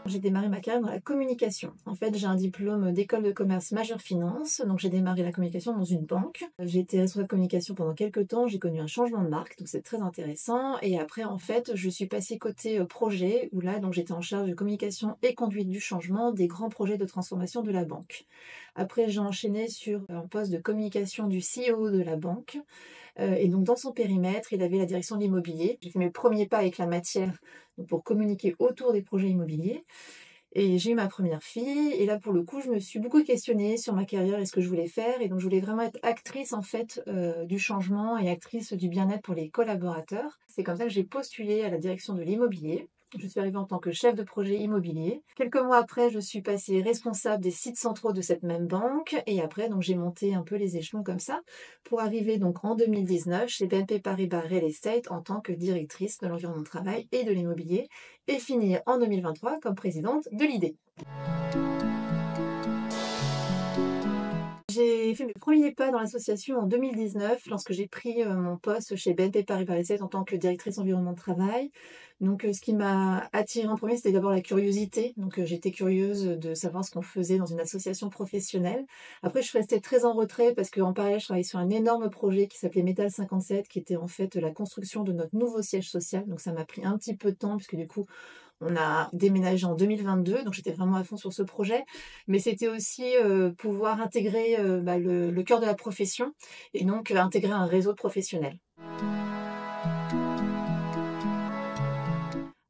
J'ai démarré ma carrière dans la communication. En fait, j'ai un diplôme d'école de commerce majeure finance, donc j'ai démarré la communication dans une banque. J'ai été responsable de communication pendant quelques temps, j'ai connu un changement de marque, donc c'est très intéressant. Et après, en fait, je suis passée côté projet, où là, donc j'étais en charge de communication et conduite du changement des grands projets de transformation de la banque. Après, j'ai enchaîné sur un poste de communication du CEO de la banque. Et donc dans son périmètre, il avait la direction de l'immobilier. J'ai fait mes premiers pas avec la matière donc pour communiquer autour des projets immobiliers. Et j'ai eu ma première fille. Et là, pour le coup, je me suis beaucoup questionnée sur ma carrière et ce que je voulais faire. Et donc, je voulais vraiment être actrice, en fait, du changement et actrice du bien-être pour les collaborateurs. C'est comme ça que j'ai postulé à la direction de l'immobilier. Je suis arrivée en tant que chef de projet immobilier. Quelques mois après, je suis passée responsable des sites centraux de cette même banque. Et après, donc, j'ai monté un peu les échelons comme ça pour arriver donc en 2019 chez BNP Paribas Real Estate en tant que directrice de l'environnement de travail et de l'immobilier et finir en 2023 comme présidente de l'IDE. J'ai fait mes premiers pas dans l'association en 2019 lorsque j'ai pris mon poste chez BNP Paribas Real Estate en tant que directrice environnement de travail. Donc ce qui m'a attirée en premier, c'était d'abord la curiosité. Donc j'étais curieuse de savoir ce qu'on faisait dans une association professionnelle. Après, je suis restée très en retrait parce qu'en parallèle, je travaillais sur un énorme projet qui s'appelait Métal 57, qui était en fait la construction de notre nouveau siège social. Donc ça m'a pris un petit peu de temps puisque du coup, on a déménagé en 2022, donc j'étais vraiment à fond sur ce projet. Mais c'était aussi pouvoir intégrer le cœur de la profession et donc intégrer un réseau de professionnels.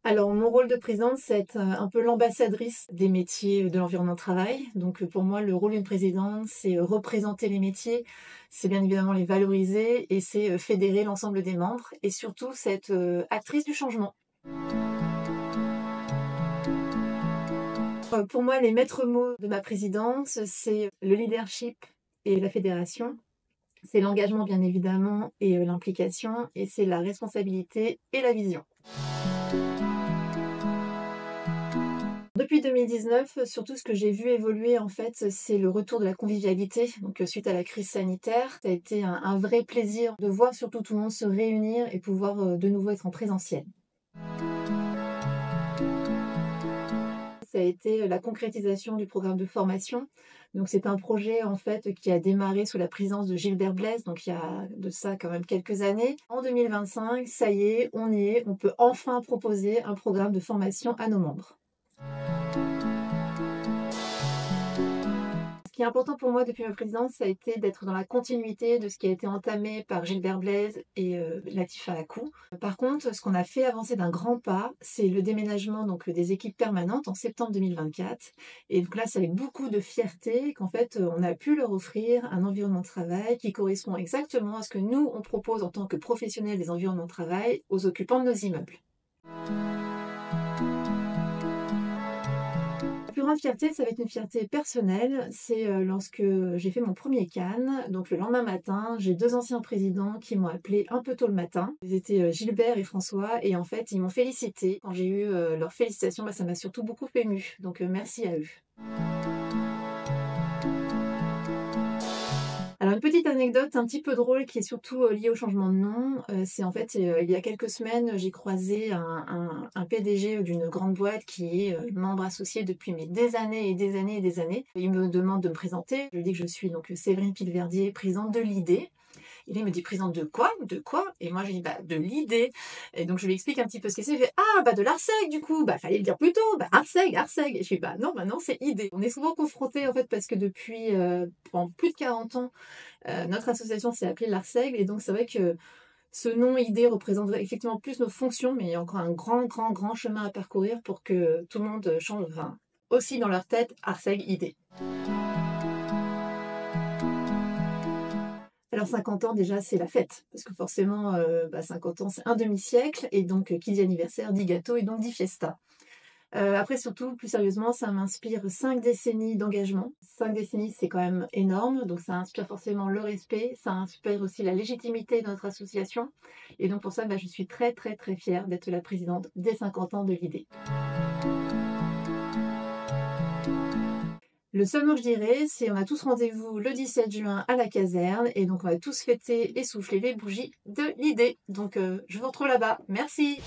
Alors, mon rôle de présidente, c'est être un peu l'ambassadrice des métiers de l'environnement de travail. Donc, pour moi, le rôle d'une présidente, c'est représenter les métiers, c'est bien évidemment les valoriser et c'est fédérer l'ensemble des membres et surtout, c'est être actrice du changement. Pour moi, les maîtres mots de ma présidence, c'est le leadership et la fédération. C'est l'engagement, bien évidemment, et l'implication. Et c'est la responsabilité et la vision. Depuis 2019, surtout ce que j'ai vu évoluer, en fait, c'est le retour de la convivialité. Donc, suite à la crise sanitaire, ça a été un vrai plaisir de voir surtout tout le monde se réunir et pouvoir de nouveau être en présentiel. Ça a été la concrétisation du programme de formation. Donc c'est un projet en fait qui a démarré sous la présidence de Gilbert Blaise, donc il y a de ça quand même quelques années. En 2025, ça y est, on peut enfin proposer un programme de formation à nos membres. Ce qui est important pour moi depuis ma présidence, ça a été d'être dans la continuité de ce qui a été entamé par Gilbert Blaise et Latifa Akou. Par contre, ce qu'on a fait avancer d'un grand pas, c'est le déménagement donc, des équipes permanentes en septembre 2024. Et donc là, c'est avec beaucoup de fierté qu'en fait, on a pu leur offrir un environnement de travail qui correspond exactement à ce que nous, on propose en tant que professionnels des environnements de travail aux occupants de nos immeubles. La plus grande fierté, ça va être une fierté personnelle, c'est lorsque j'ai fait mon premier CAN. Donc le lendemain matin, j'ai 2 anciens présidents qui m'ont appelé un peu tôt le matin. Ils étaient Gilbert et François et en fait, ils m'ont félicité. Quand j'ai eu leurs félicitations, ça m'a surtout beaucoup émue. Donc merci à eux. Alors une petite anecdote un petit peu drôle qui est surtout liée au changement de nom, c'est en fait, il y a quelques semaines, j'ai croisé un PDG d'une grande boîte qui est membre associé depuis mais des années et des années et des années. Il me demande de me présenter. Je lui dis que je suis donc Séverine Pilverdier, présidente de l'IDE. Et là, il me dit présidente de quoi? De quoi? Et moi, je lui dis de l'IDE. Et donc, je lui explique un petit peu ce que c'est. Il fait de l'ARCEG, du coup. Fallait le dire plus tôt. ARCEG. Et je lui dis non, maintenant, c'est IDE. On est souvent confrontés, en fait, parce que depuis pendant plus de 40 ans, notre association s'est appelée l'ARCEG. Et donc, c'est vrai que ce nom IDE représente effectivement plus nos fonctions, mais il y a encore un grand chemin à parcourir pour que tout le monde change, aussi dans leur tête, ARCEG, IDE. Alors 50 ans déjà c'est la fête, parce que forcément 50 ans c'est un demi-siècle, et donc qui dit anniversaire dit gâteau et donc dit fiesta. Après surtout, plus sérieusement, ça m'inspire 5 décennies d'engagement. 5 décennies c'est quand même énorme, donc ça inspire forcément le respect, ça inspire aussi la légitimité de notre association, et donc pour ça je suis très fière d'être la présidente des 50 ans de l'IDE. Le seul mot que je dirais, c'est on a tous rendez-vous le 17 juin à la caserne et donc on va tous fêter et souffler les bougies de l'idée. Donc je vous retrouve là-bas. Merci!